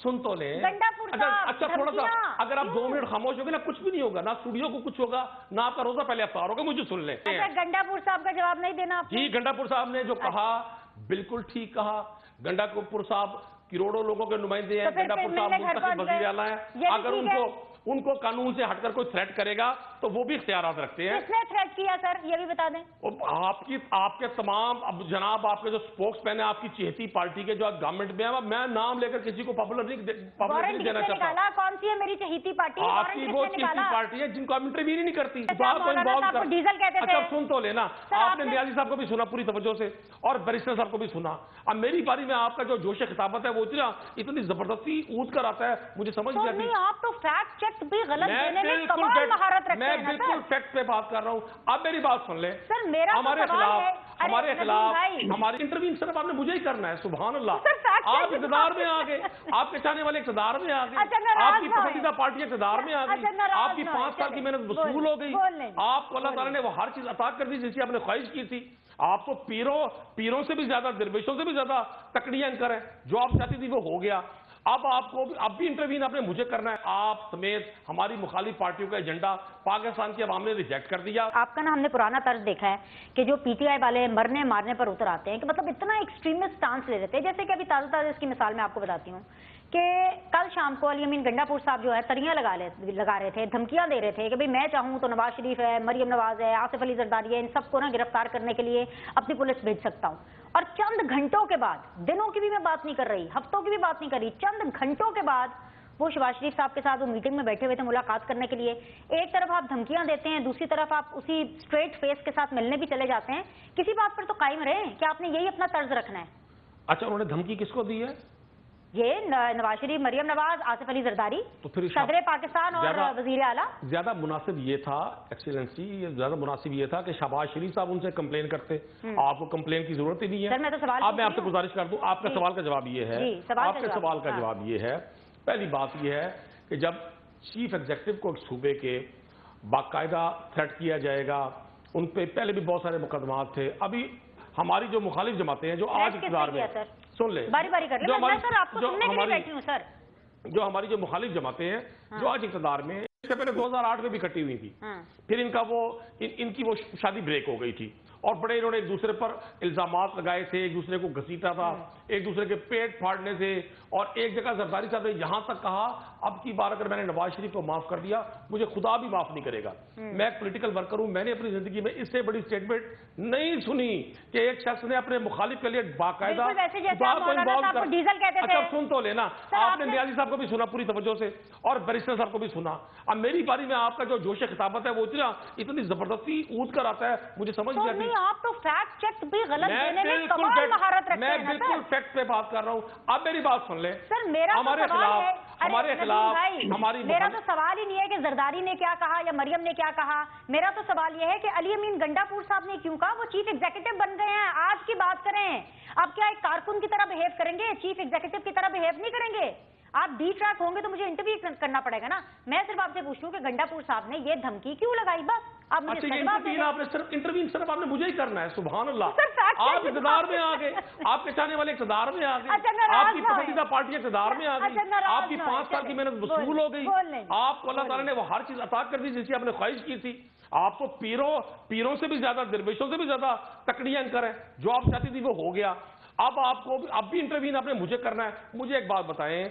سن تو لیں. اچھا تھوڑا سا اگر آپ 2 منٹ خاموش ہو گے نا کچھ بھی نہیں ہوگا, نہ اسٹوڈیو کو کچھ ہوگا نہ آپ کا روزہ پہلے افطار ہوگا. مجھے سن لیں. گنڈا پور صاحب کا جواب نہیں دینا آپ جی, گنڈا پور صاحب نے جو کہا بالکل ٹھیک کہا. گنڈا پور صاحب کروڑوں لوگوں کے نمائندے ہیں. گنڈا پور صاحب منتخب وزیر اعلیٰ ہیں. اگر ان کو قانون سے ہٹ کر کوئی تھریٹ کرے گا تو وہ بھی اختیارات رکھتے ہیں. کس نے تھریٹ کیا سر یہ بھی بتا دیں. آپ کے تمام جناب آپ کے جو سپوکس مین ہیں آپ کی چہتی پارٹی کے جو گورنمنٹ میں ہیں, میں نام لے کر کسی کو پاپولر نہیں دینا چاہتا. کون سی ہے میری چہیتی پارٹی؟ آپ کی وہ چہتی پارٹی ہے جن کو آپ انٹرویو نہیں کرتی. ڈیزل کہتے تھے. اچھا سن تو لینا, آپ نے نیازی صاحب کو بھی سنا پوری توجہ سے اور بیرسٹر صاحب کو بھی سنا. اب میری باری میں آپ کا جو جوش خطابت ہے وہ اتنی زبردستی اود کر آتا ہے مجھے سمجھ نہیں آتی. آپ تو فیکٹ چیک بھی غلط دینے میں کمال مہارت رکھتے ہیں. میں بالکل فیکٹ پہ بات کر رہا ہوں. اب میری بات سن لیں. سر میرا ہمارے خلاف ہماری انٹرویو صرف آپ نے مجھے ہی کرنا ہے. سبحان اللہ, آپ اقتدار میں آ گئے, آپ کے چاہنے والے اقتدار میں آ گئے, آپ کی پسندیدہ پارٹی اقتدار میں آ گئی, آپ کی 5 سال کی محنت وصول ہو گئی, آپ کو اللہ تعالیٰ نے وہ ہر چیز عطا کر دی جس کی آپ نے خواہش کی تھی. آپ تو پیروں سے بھی زیادہ, درویشوں سے بھی زیادہ تکڑیاں کریں. جو آپ چاہتی تھی وہ ہو گیا. اب آپ کو اب بھی انٹروین آپ نے مجھے کرنا ہے. آپ سمیت ہماری مخالف پارٹیوں کا ایجنڈا پاکستان کی عوام نے ریجیکٹ کر دیا. آپ کا نا ہم نے پرانا طرز دیکھا ہے کہ جو پی ٹی آئی والے مرنے مارنے پر اتر آتے ہیں کہ مطلب اتنا ایکسٹریمسٹ سٹانس لے لیتے ہیں. جیسے کہ ابھی تازہ اس کی مثال میں آپ کو بتاتی ہوں کہ کل شام کو علی امین گنڈا پور صاحب جو ہے تریاں لگا رہے تھے, دھمکیاں دے رہے تھے کہ بھئی میں چاہوں تو نواز شریف ہے, مریم نواز ہے, آصف علی زرداری ہے, ان سب کو نا گرفتار کرنے کے لیے اپنی پولیس بھیج سکتا ہوں. اور چند گھنٹوں کے بعد, دنوں کی بھی میں بات نہیں کر رہی, ہفتوں کی بھی بات نہیں کر رہی, چند گھنٹوں کے بعد وہ شہباز شریف صاحب کے ساتھ وہ میٹنگ میں بیٹھے ہوئے تھے ملاقات کرنے کے لیے. ایک طرف آپ دھمکیاں دیتے ہیں, دوسری طرف آپ اسی اسٹریٹ فیس کے ساتھ ملنے بھی چلے جاتے ہیں. کسی بات پر تو قائم رہیں کہ آپ نے یہی اپنا طرز رکھنا ہے. اچھا انہوں نے دھمکی کس کو دی ہے؟ یہ نواز شریف, مریم نواز, آصف علی زرداری, صدر پاکستان اور وزیر اعلیٰ. زیادہ مناسب یہ تھا ایکسیلنسی, زیادہ مناسب یہ تھا کہ شہباز شریف صاحب ان سے کمپلین کرتے. آپ کو کمپلین کی ضرورت ہی نہیں ہے. اب میں آپ سے گزارش کر دوں, آپ کا سوال کا جواب یہ ہے, آپ کے سوال کا جواب یہ ہے, پہلی بات یہ ہے کہ جب چیف ایگزیکٹو کو صوبے کے باقاعدہ تھریٹ کیا جائے گا, ان پہ پہلے بھی بہت سارے مقدمات تھے. ابھی ہماری جو مخالف جماعتیں ہیں جو آج اقتدار میں, سن لیں, جو ہماری جو مخالف جماعتیں ہیں جو آج اقتدار میں, اس سے پہلے 2008 میں بھی کٹی ہوئی تھی, پھر ان کی وہ شادی بریک ہو گئی تھی اور بڑے انہوں نے ایک دوسرے پر الزامات لگائے تھے, ایک دوسرے کو گھسیٹا تھا, ایک دوسرے کے پیٹ پھاڑنے سے, اور ایک جگہ زرداری صاحب نے یہاں تک کہا اب کی بار اگر میں نے نواز شریف کو معاف کر دیا مجھے خدا بھی معاف نہیں کرے گا. میں ایک پولیٹیکل ورکر ہوں, میں نے اپنی زندگی میں اس سے بڑی سٹیٹمنٹ نہیں سنی کہ ایک شخص نے اپنے مخالف کے لیے باقاعدہ اچھا سن تو لینا. آپ نے نیازی صاحب کو بھی سنا پوری توجہ سے اور بیرسٹر صاحب کو بھی سنا. اب میری باری میں آپ کا جو جوش خطابت ہے وہ اتنی زبردستی اود کر آتا ہے مجھے سمجھ نہیں آتی. آپ تو فیکٹ چیک بھی غلط دینے میں کمال مہارت رکھتے ہیں. میں بالکل فیکٹ پہ بات کر رہا ہوں. اب میری بات سن لیں. سر میرا تو سوال ہی نہیں ہے کہ زرداری نے کیا کہا یا مریم نے کیا کہا. میرا تو سوال یہ ہے کہ علی امین گنڈا پور صاحب نے کیوں کہا, وہ چیف ایگزیکٹو بن گئے ہیں, آج کی بات کریں. اب کیا ایک کارکن کی طرح بہیو کریں گے, چیف ایگزیکٹو کی طرح بہیو نہیں کریں گے. آپ بی ٹریک ہوں گے تو مجھے انٹرویو کرنا پڑے گا نا. میں صرف آپ سے پوچھوں کہ گنڈا پور صاحب نے یہ دھمکی کیوں لگائی, بس آپ مجھے انٹرویو صرف آپ نے مجھے ہی کرنا ہے. سبحان اللہ, آپ اقتدار میں آ گئے, آپ کے چاہنے والے اقتدار میں آ گئے, آپ کی پسندیدہ پارٹی اقتدار میں آ گئی, آپ کی 5 سال کی محنت وصول ہو گئی, آپ کو اللہ تعالیٰ نے وہ ہر چیز عطا کر دی جس کی آپ نے خواہش کی تھی. آپ تو پیروں سے بھی زیادہ, درویشوں سے بھی زیادہ تکڑیاں کریں. جو آپ چاہتی تھی وہ ہو گیا. اب آپ کو اب بھی انٹرویو آپ نے مجھے کرنا ہے. مجھے ایک بات بتائیں,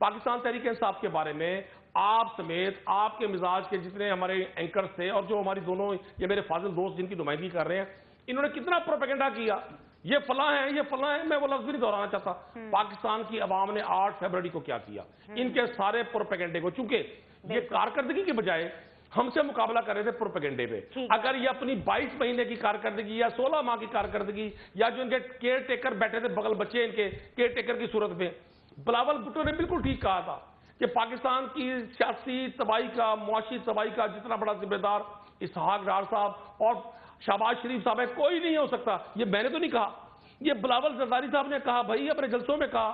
پاکستان تحریک انصاف کے بارے میں آپ سمیت آپ کے مزاج کے جتنے ہمارے اینکرز تھے اور جو ہماری دونوں یہ میرے فاضل دوست جن کی نمائندگی کر رہے ہیں, انہوں نے کتنا پروپیگنڈا کیا, یہ فلاں ہیں, یہ فلاں ہیں. میں وہ لفظ بھی نہیں دہرانا چاہتا. پاکستان کی عوام نے 8 فروری کو کیا کیا, ان کے سارے پروپیگنڈے کو, چونکہ یہ کارکردگی کے بجائے ہم سے مقابلہ کر رہے تھے پروپیگنڈے پہ. اگر یہ اپنی 22 مہینے کی کارکردگی یا 16 ماہ کی کارکردگی یا جو ان کے کیئر ٹیکر بیٹھے تھے بغل بچے ان کے کیئر ٹیکر کی صورت میں, بلاول بھٹو نے بالکل ٹھیک کہا تھا کہ پاکستان کی سیاسی تباہی کا, معاشی تباہی کا جتنا بڑا ذمہ دار اسحاق ڈار صاحب اور شہباز شریف صاحب ہے, کوئی نہیں ہو سکتا. یہ میں نے تو نہیں کہا, یہ بلاول زرداری صاحب نے کہا. بھائی اپنے جلسوں میں کہا,